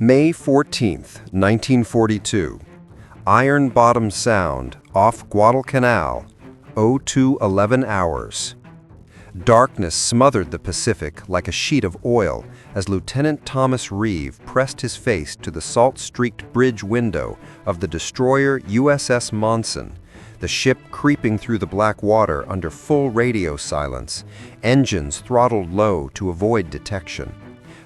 May 14th, 1942. Ironbottom Sound, off Guadalcanal, 02:11 hours. Darkness smothered the Pacific like a sheet of oil as Lieutenant Thomas Reeve pressed his face to the salt-streaked bridge window of the destroyer USS Monssen, the ship creeping through the black water under full radio silence, engines throttled low to avoid detection.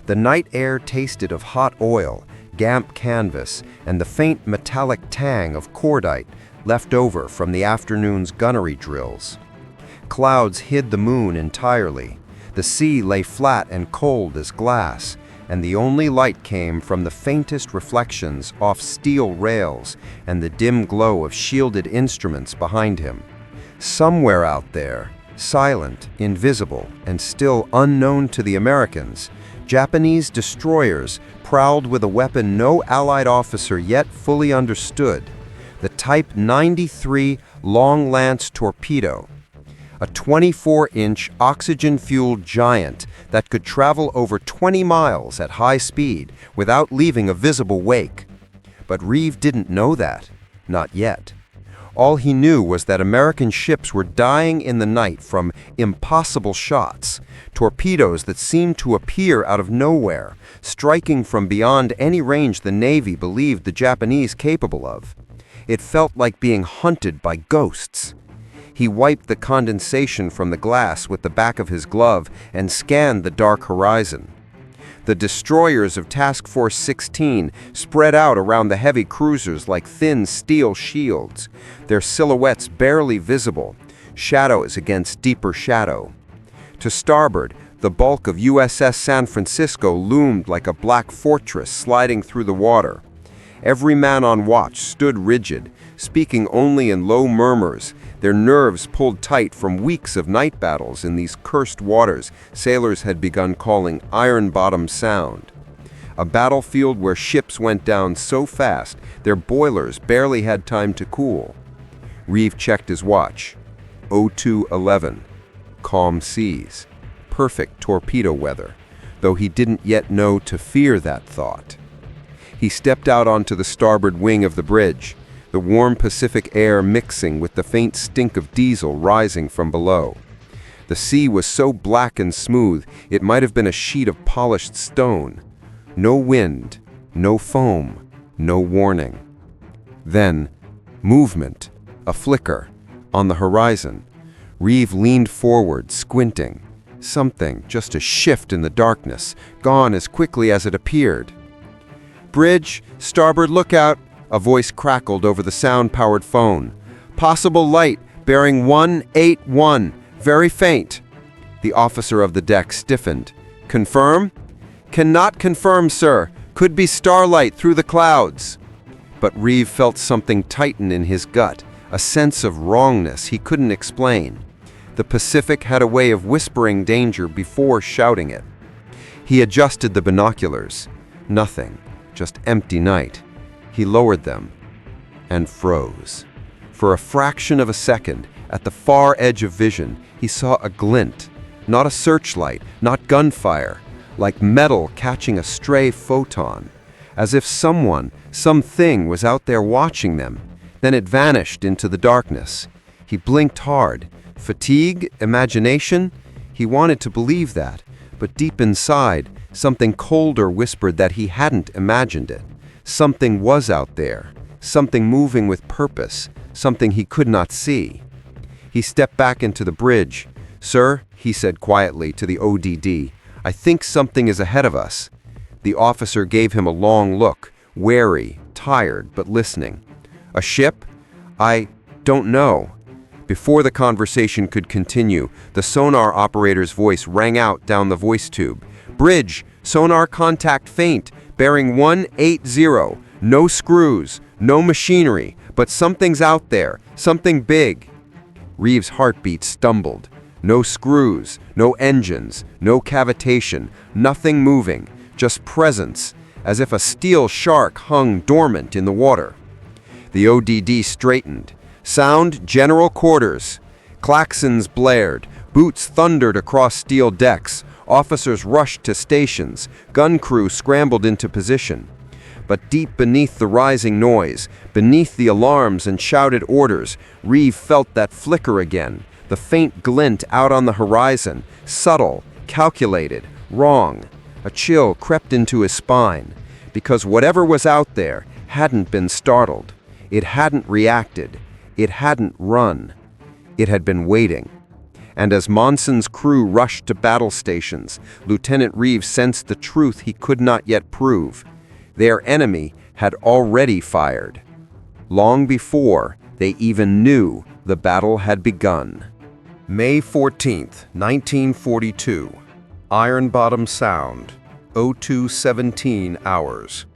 The night air tasted of hot oil, damp canvas, and the faint metallic tang of cordite left over from the afternoon's gunnery drills. Clouds hid the moon entirely. The sea lay flat and cold as glass, and the only light came from the faintest reflections off steel rails and the dim glow of shielded instruments behind him. Somewhere out there, silent, invisible, and still unknown to the Americans, Japanese destroyers prowled with a weapon no Allied officer yet fully understood, the Type 93 Long Lance Torpedo, a 24-inch oxygen-fueled giant that could travel over 20 miles at high speed without leaving a visible wake. But Reeve didn't know that, not yet. All he knew was that American ships were dying in the night from impossible shots, torpedoes that seemed to appear out of nowhere, striking from beyond any range the Navy believed the Japanese capable of. It felt like being hunted by ghosts. He wiped the condensation from the glass with the back of his glove and scanned the dark horizon. The destroyers of Task Force 16 spread out around the heavy cruisers like thin steel shields, their silhouettes barely visible, shadows against deeper shadow. To starboard, the bulk of USS San Francisco loomed like a black fortress sliding through the water. Every man on watch stood rigid, speaking only in low murmurs, their nerves pulled tight from weeks of night battles in these cursed waters sailors had begun calling Ironbottom Sound. A battlefield where ships went down so fast their boilers barely had time to cool. Reeve checked his watch. 02:11. Calm seas. Perfect torpedo weather, though he didn't yet know to fear that thought. He stepped out onto the starboard wing of the bridge, the warm Pacific air mixing with the faint stink of diesel rising from below. The sea was so black and smooth it might have been a sheet of polished stone. No wind, no foam, no warning. Then, movement, a flicker, on the horizon. Reeve leaned forward, squinting. Something, just a shift in the darkness, gone as quickly as it appeared. "Bridge, starboard lookout," a voice crackled over the sound-powered phone. "Possible light, bearing 181, very faint." The officer of the deck stiffened. "Confirm?" "Cannot confirm, sir. Could be starlight through the clouds." But Reeve felt something tighten in his gut, a sense of wrongness he couldn't explain. The Pacific had a way of whispering danger before shouting it. He adjusted the binoculars. Nothing, just empty night. He lowered them and froze. For a fraction of a second, at the far edge of vision, he saw a glint, not a searchlight, not gunfire, like metal catching a stray photon, as if someone, something was out there watching them. Then it vanished into the darkness. He blinked hard. Fatigue? Imagination? He wanted to believe that, but deep inside, something colder whispered that he hadn't imagined it. Something was out there, something moving with purpose, something he could not see. He stepped back into the bridge. "Sir," he said quietly to the ODD, "I think something is ahead of us." The officer gave him a long look, wary, tired, but listening. "A ship?" "I don't know." Before the conversation could continue, the sonar operator's voice rang out down the voice tube. "Bridge, sonar contact faint, bearing 180, no screws, no machinery, but something's out there, something big." Reeve's heartbeat stumbled. No screws, no engines, no cavitation, nothing moving, just presence, as if a steel shark hung dormant in the water. The ODD straightened. "Sound, general quarters." Klaxons blared, boots thundered across steel decks, officers rushed to stations, gun crew scrambled into position. But deep beneath the rising noise, beneath the alarms and shouted orders, Reeve felt that flicker again, the faint glint out on the horizon, subtle, calculated, wrong. A chill crept into his spine, because whatever was out there hadn't been startled. It hadn't reacted. It hadn't run. It had been waiting. And as Monssen's crew rushed to battle stations, Lieutenant Reeve sensed the truth he could not yet prove. Their enemy had already fired. Long before they even knew the battle had begun. May 14th, 1942. Ironbottom Sound, 02:17 hours.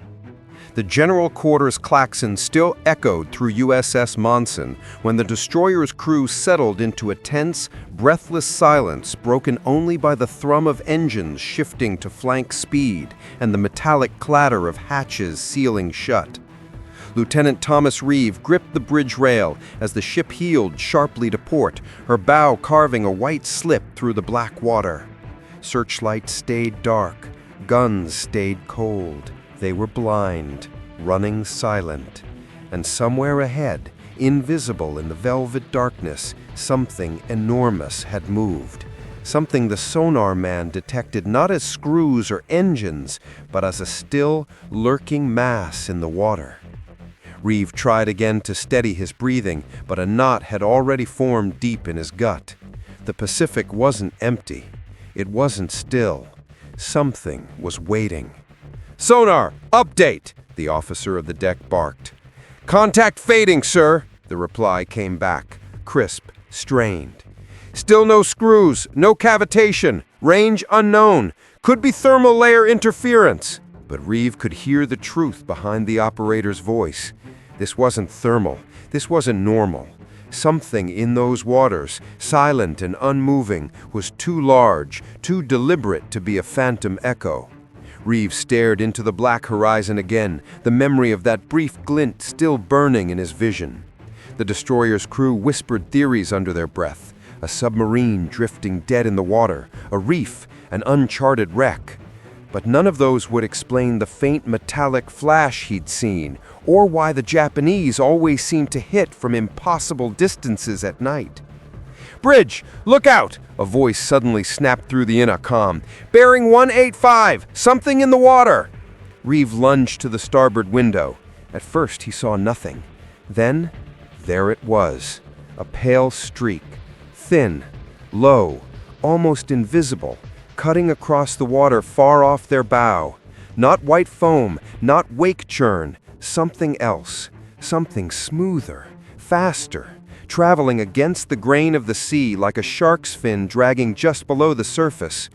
The general quarters klaxon still echoed through USS Monssen when the destroyer's crew settled into a tense, breathless silence broken only by the thrum of engines shifting to flank speed and the metallic clatter of hatches sealing shut. Lieutenant Thomas Reeve gripped the bridge rail as the ship heeled sharply to port, her bow carving a white slip through the black water. Searchlights stayed dark, guns stayed cold. They were blind, running silent. And somewhere ahead, invisible in the velvet darkness, something enormous had moved. Something the sonar man detected not as screws or engines, but as a still, lurking mass in the water. Reeve tried again to steady his breathing, but a knot had already formed deep in his gut. The Pacific wasn't empty. It wasn't still. Something was waiting. "Sonar, update!" the officer of the deck barked. "Contact fading, sir," the reply came back, crisp, strained. "Still no screws, no cavitation, range unknown. Could be thermal layer interference." But Reeve could hear the truth behind the operator's voice. This wasn't thermal. This wasn't normal. Something in those waters, silent and unmoving, was too large, too deliberate to be a phantom echo. Reeve stared into the black horizon again, the memory of that brief glint still burning in his vision. The destroyer's crew whispered theories under their breath. A submarine drifting dead in the water, a reef, an uncharted wreck. But none of those would explain the faint metallic flash he'd seen, or why the Japanese always seemed to hit from impossible distances at night. "Bridge, look out!" a voice suddenly snapped through the intercom. "Bearing 185, something in the water!" Reeve lunged to the starboard window. At first he saw nothing. Then, there it was, a pale streak, thin, low, almost invisible, cutting across the water far off their bow. Not white foam, not wake churn, something else, something smoother, faster, traveling against the grain of the sea like a shark's fin dragging just below the surface.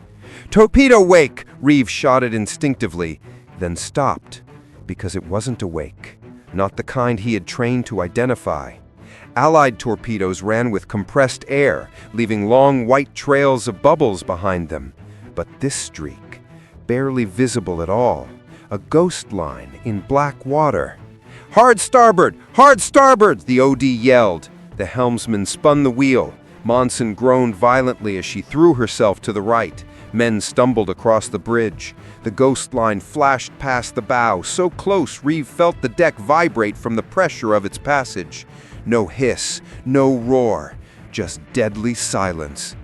"Torpedo wake!" Reeve shouted instinctively, then stopped, because it wasn't a wake, not the kind he had trained to identify. Allied torpedoes ran with compressed air, leaving long white trails of bubbles behind them. But this streak, barely visible at all, a ghost line in black water. "Hard starboard! Hard starboard!" the OD yelled. The helmsman spun the wheel. Monssen groaned violently as she threw herself to the right. Men stumbled across the bridge. The ghost line flashed past the bow, so close Reeve felt the deck vibrate from the pressure of its passage. No hiss, no roar, just deadly silence.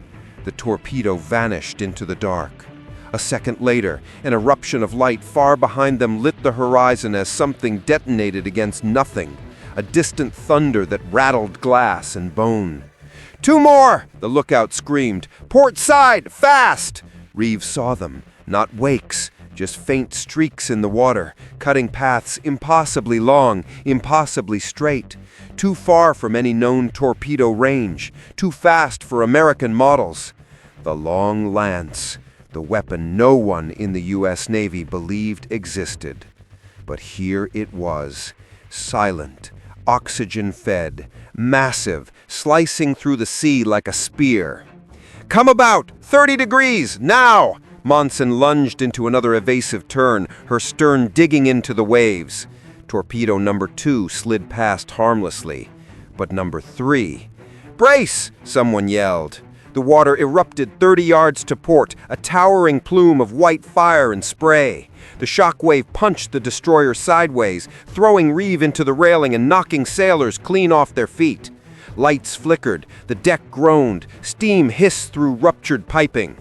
The torpedo vanished into the dark. A second later, an eruption of light far behind them lit the horizon as something detonated against nothing. A distant thunder that rattled glass and bone. "Two more!" the lookout screamed. "Port side, fast!" Reeve saw them, not wakes, just faint streaks in the water, cutting paths impossibly long, impossibly straight. Too far from any known torpedo range, too fast for American models. The long lance, the weapon no one in the U.S. Navy believed existed. But here it was, silent, oxygen-fed, massive, slicing through the sea like a spear. "Come about! 30 degrees! Now!" Monssen lunged into another evasive turn, her stern digging into the waves. Torpedo number 2 slid past harmlessly. But number 3... "Brace!" someone yelled. The water erupted 30 yards to port, a towering plume of white fire and spray. The shockwave punched the destroyer sideways, throwing Reeve into the railing and knocking sailors clean off their feet. Lights flickered, the deck groaned, steam hissed through ruptured piping.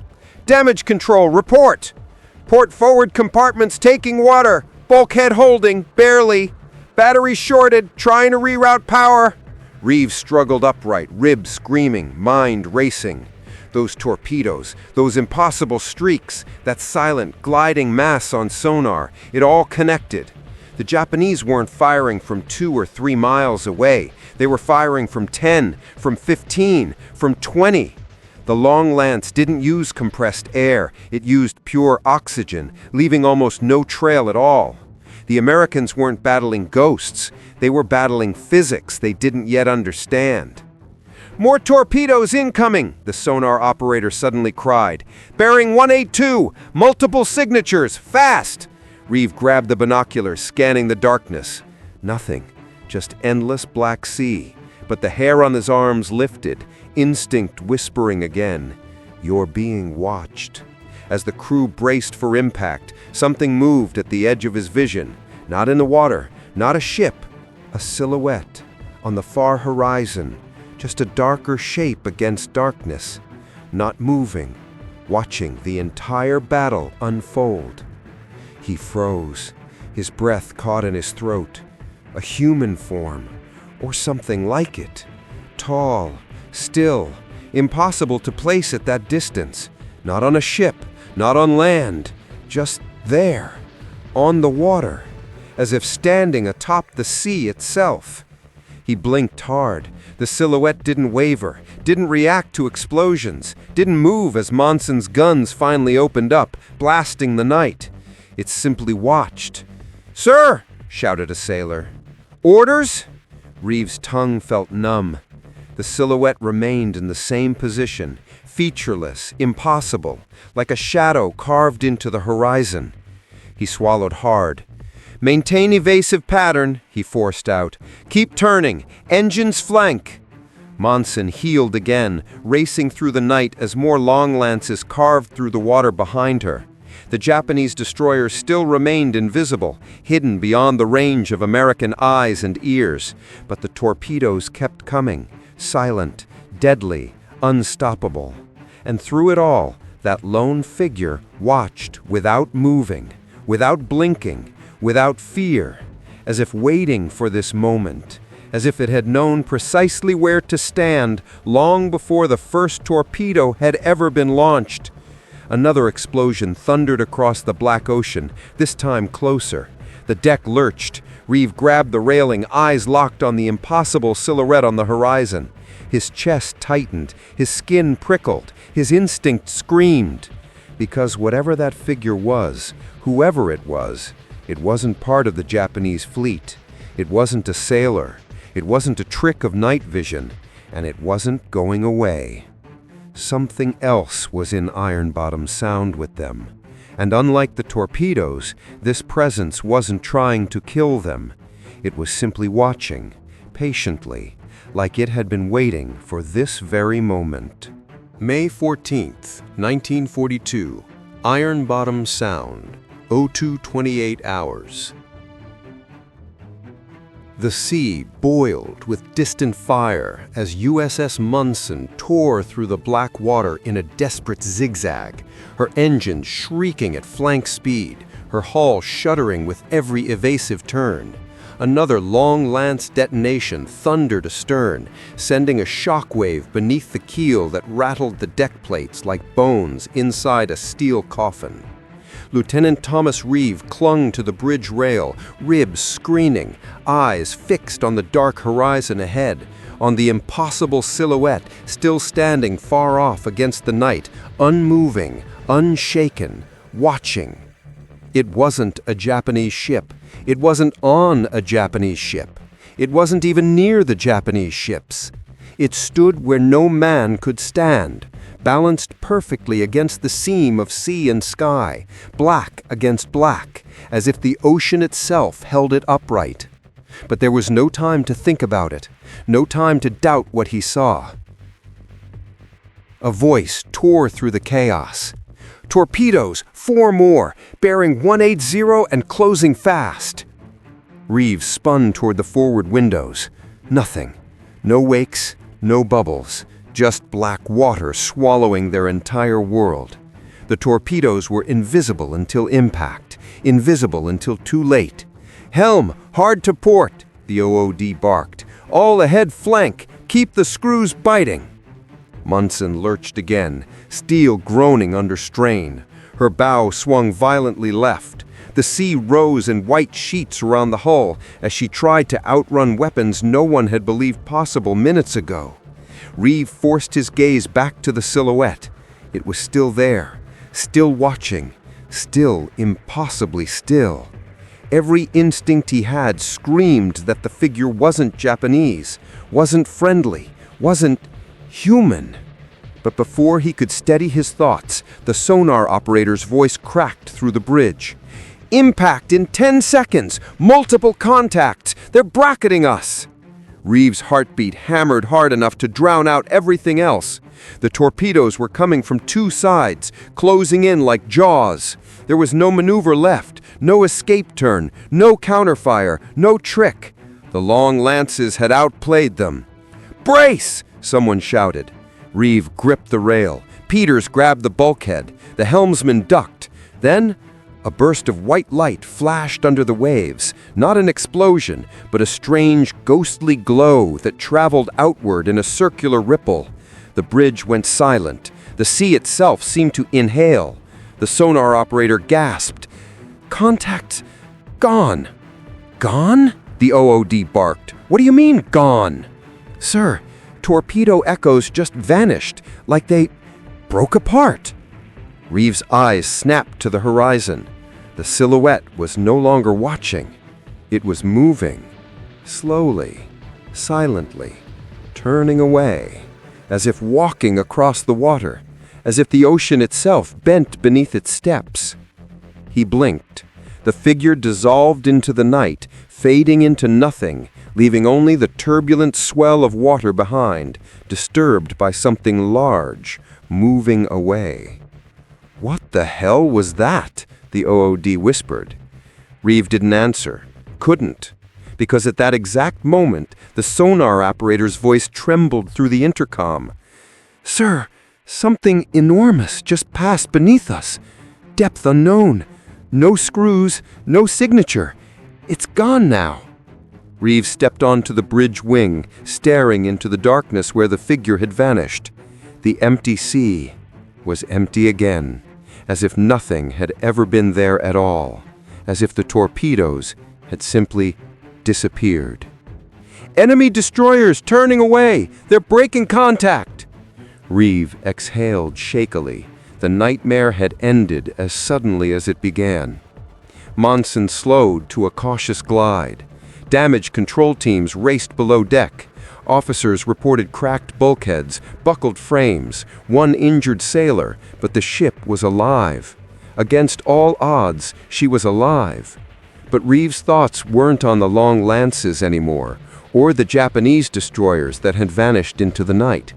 "Damage control, report! Port forward compartments taking water, bulkhead holding, barely. Battery shorted, trying to reroute power." Reeve struggled upright, ribs screaming, mind racing. Those torpedoes, those impossible streaks, that silent, gliding mass on sonar, it all connected. The Japanese weren't firing from 2 or 3 miles away. They were firing from 10, from 15, from 20. The long lance didn't use compressed air. It used pure oxygen, leaving almost no trail at all. The Americans weren't battling ghosts. They were battling physics they didn't yet understand. "More torpedoes incoming!" the sonar operator suddenly cried. "Bearing 182! Multiple signatures! Fast!" Reeve grabbed the binoculars, scanning the darkness. Nothing. Just endless black sea. But the hair on his arms lifted, instinct whispering again, "You're being watched." As the crew braced for impact, something moved at the edge of his vision. Not in the water, not a ship, a silhouette on the far horizon. Just a darker shape against darkness, not moving, watching the entire battle unfold. He froze, his breath caught in his throat. A human form, or something like it. Tall, still, impossible to place at that distance. Not on a ship, not on land, just there, on the water, as if standing atop the sea itself. He blinked hard. The silhouette didn't waver, didn't react to explosions, didn't move as Monssen's guns finally opened up, blasting the night. It simply watched. "Sir!" shouted a sailor. "Orders?" Reeve's tongue felt numb. The silhouette remained in the same position, featureless, impossible, like a shadow carved into the horizon. He swallowed hard. "Maintain evasive pattern," he forced out. "Keep turning. Engines flank." Monssen heeled again, racing through the night as more long lances carved through the water behind her. The Japanese destroyer still remained invisible, hidden beyond the range of American eyes and ears. But the torpedoes kept coming, silent, deadly, unstoppable. And through it all, that lone figure watched without moving, without blinking, without fear, as if waiting for this moment, as if it had known precisely where to stand long before the first torpedo had ever been launched. Another explosion thundered across the black ocean, this time closer. The deck lurched. Reeve grabbed the railing, eyes locked on the impossible silhouette on the horizon. His chest tightened, his skin prickled, his instinct screamed. Because whatever that figure was, whoever it wasn't part of the Japanese fleet. It wasn't a sailor. It wasn't a trick of night vision. And it wasn't going away. Something else was in Ironbottom Sound with them. And unlike the torpedoes, this presence wasn't trying to kill them. It was simply watching, patiently, like it had been waiting for this very moment. May 14th, 1942. Ironbottom Sound. 02:28 hours. The sea boiled with distant fire as USS Monssen tore through the black water in a desperate zigzag, her engines shrieking at flank speed, her hull shuddering with every evasive turn. Another long lance detonation thundered astern, sending a shockwave beneath the keel that rattled the deck plates like bones inside a steel coffin. Lieutenant Thomas Reeve clung to the bridge rail, ribs screening, eyes fixed on the dark horizon ahead, on the impossible silhouette still standing far off against the night, unmoving, unshaken, watching. It wasn't a Japanese ship. It wasn't on a Japanese ship. It wasn't even near the Japanese ships. It stood where no man could stand, balanced perfectly against the seam of sea and sky, black against black, as if the ocean itself held it upright. But there was no time to think about it, no time to doubt what he saw. A voice tore through the chaos. "Torpedoes, 4 more, bearing 180 and closing fast." Reeves spun toward the forward windows. Nothing. No wakes, no bubbles, just black water swallowing their entire world. The torpedoes were invisible until impact, invisible until too late. "Helm, hard to port," the OOD barked. "All ahead flank, keep the screws biting." Monssen lurched again, steel groaning under strain. Her bow swung violently left. The sea rose in white sheets around the hull as she tried to outrun weapons no one had believed possible minutes ago. Reeve forced his gaze back to the silhouette. It was still there, still watching, still impossibly still. Every instinct he had screamed that the figure wasn't Japanese, wasn't friendly, wasn't human. But before he could steady his thoughts, the sonar operator's voice cracked through the bridge. "Impact in 10 seconds! Multiple contacts! They're bracketing us!" Reeves' heartbeat hammered hard enough to drown out everything else. The torpedoes were coming from 2 sides, closing in like jaws. There was no maneuver left, no escape turn, no counterfire, no trick. The long lances had outplayed them. "Brace!" someone shouted. Reeve gripped the rail. Peters grabbed the bulkhead. The helmsman ducked. Then a burst of white light flashed under the waves, not an explosion, but a strange, ghostly glow that traveled outward in a circular ripple. The bridge went silent. The sea itself seemed to inhale. The sonar operator gasped. "Contact gone." "Gone?" the OOD barked. "What do you mean, gone?" "Sir, torpedo echoes just vanished, like they broke apart." Reeves' eyes snapped to the horizon. The silhouette was no longer watching. It was moving, slowly, silently, turning away, as if walking across the water, as if the ocean itself bent beneath its steps. He blinked. The figure dissolved into the night, fading into nothing, leaving only the turbulent swell of water behind, disturbed by something large, moving away. "What the hell was that?" the OOD whispered. Reeve didn't answer, couldn't, because at that exact moment, the sonar operator's voice trembled through the intercom. "Sir, something enormous just passed beneath us. Depth unknown. No screws, no signature. It's gone now." Reeve stepped onto the bridge wing, staring into the darkness where the figure had vanished. The empty sea was empty again, as if nothing had ever been there at all, as if the torpedoes had simply disappeared. "Enemy destroyers turning away! They're breaking contact!" Reeve exhaled shakily. The nightmare had ended as suddenly as it began. Monssen slowed to a cautious glide. Damaged control teams raced below deck. Officers reported cracked bulkheads, buckled frames, one injured sailor, but the ship was alive. Against all odds, she was alive. But Reeves' thoughts weren't on the long lances anymore, or the Japanese destroyers that had vanished into the night.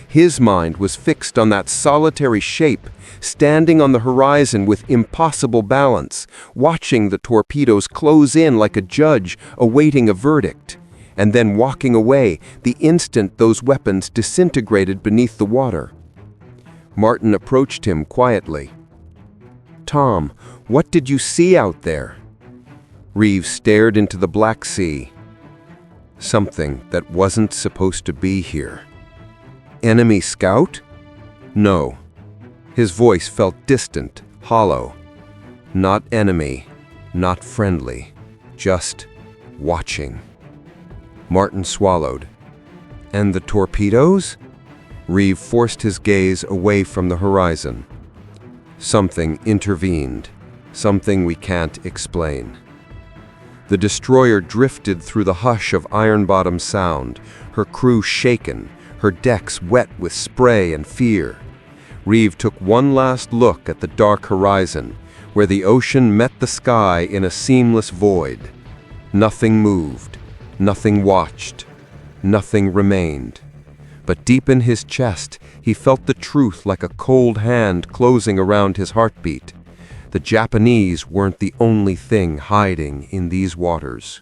His mind was fixed on that solitary shape, standing on the horizon with impossible balance, watching the torpedoes close in like a judge awaiting a verdict, and then walking away the instant those weapons disintegrated beneath the water. Martin approached him quietly. "Tom, what did you see out there?" Reeves stared into the Black Sea. Something that wasn't supposed to be here. Enemy scout? No. His voice felt distant, hollow. Not enemy, not friendly, just watching. Martin swallowed. "And the torpedoes?" Reeve forced his gaze away from the horizon. Something intervened, something we can't explain. The destroyer drifted through the hush of Ironbottom Sound, her crew shaken, her decks wet with spray and fear. Reeve took one last look at the dark horizon, where the ocean met the sky in a seamless void. Nothing moved, nothing watched, nothing remained. But deep in his chest, he felt the truth like a cold hand closing around his heartbeat. The Japanese weren't the only thing hiding in these waters.